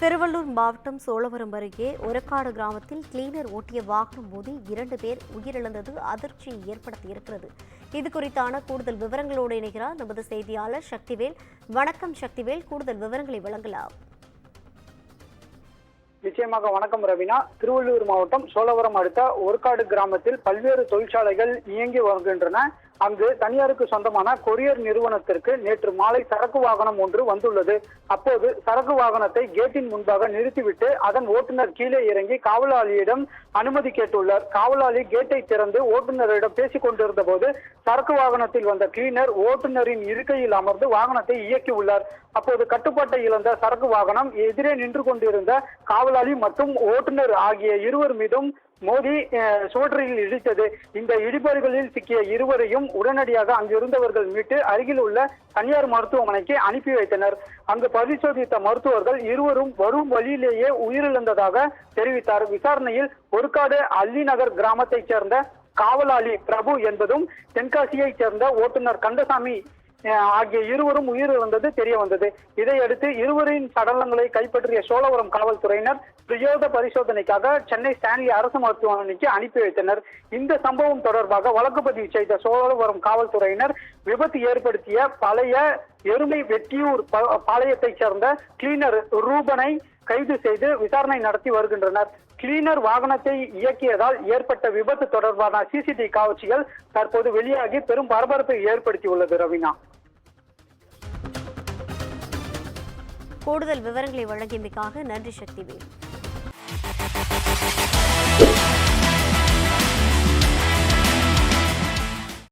திருவள்ளூர் மாவட்டம் சோழவரம் அருகே ஒரக்காடு கிராமத்தில் கிளீனர் ஓட்டிய வாகனம் மோதி 2 பேர் உயிரிழந்தது அதிர்ச்சியை ஏற்படுத்தியிருக்கிறது. இது குறித்தான கூடுதல் விவரங்களோடு இணைகிறார் நமது செய்தியாளர் சக்திவேல். வணக்கம் சக்திவேல், கூடுதல் விவரங்களை வழங்கலாம். நிச்சயமாக வணக்கம் ரவினா. திருவள்ளூர் மாவட்டம் சோழவரம் அடுத்த ஒரக்காடு கிராமத்தில் பல்வேறு தொழிற்சாலைகள் இயங்கி வருகின்றன. அங்கு தனியாருக்கு சொந்தமான கொரியர் நிறுவனத்திற்கு நேற்று மாலை சரக்கு வாகனம் ஒன்று வந்துள்ளது. அப்போது சரக்கு வாகனத்தை கேட்டின் முன்பாக நிறுத்திவிட்டு அதன் ஓட்டுநர் கீழே இறங்கி காவலாளியிடம் அனுமதி கேட்டுள்ளார். காவலாளி கேட்டை திறந்து ஓட்டுநரிடம் பேசிக் கொண்டிருந்த போது சரக்கு வாகனத்தில் வந்த கிளீனர் ஓட்டுநரின் இருக்கையில் அமர்ந்து வாகனத்தை இயக்கியுள்ளார். அப்போது கட்டுப்பாட்டை இழந்த சரக்கு வாகனம் எதிரே நின்று கொண்டிருந்த காவலாளி மற்றும் ஓட்டுநர் ஆகிய இருவர் மீதும் மோதி சுவற்றில் இடித்தது. இந்த இடிபாடுகளில் சிக்கிய இருவரையும் உடனடியாக அங்கிருந்தவர்கள் மீட்டு அருகில் உள்ள தனியார் மருத்துவமனைக்கு அனுப்பி வைத்தனர். அங்கு பரிசோதித்த மருத்துவர்கள் இருவரும் வரும் வழியிலேயே உயிரிழந்ததாக தெரிவித்தார். விசாரணையில் ஒரக்காடு அல்லிநகர் கிராமத்தைச் சேர்ந்த காவலாளி பிரபு என்பதும் தென்காசியைச் சேர்ந்த ஓட்டுநர் கந்தசாமி ஆகிய இருவரும் உயிரிழந்தது தெரிய வந்தது. இதையடுத்து இருவரின் சடலங்களை கைப்பற்றிய சோழவரம் காவல்துறையினர் பிரயோக பரிசோதனைக்காக சென்னை ஸ்டான்லி அரசு மருத்துவமனைக்கு அனுப்பி வைத்தனர். இந்த சம்பவம் தொடர்பாக வழக்கு பதிவு செய்த சோழவரம் காவல்துறையினர் விபத்து ஏற்படுத்திய பழைய எருமை வெட்டியூர் பாளையத்தைச் சேர்ந்த கிளீனர் ரூபனை கைது செய்து விசாரணை நடத்தி வருகின்றனர். கிளீனர் வாகனத்தை இயக்கியதால் ஏற்பட்ட விபத்து தொடர்பான சிசிடிவி காட்சிகள் தற்போது வெளியாகி பெரும் பரபரப்பை ஏற்படுத்தியுள்ளது. ரவினா, கூடுதல் விவரங்களை வழங்கியமைக்காக நன்றி சக்திவேல்.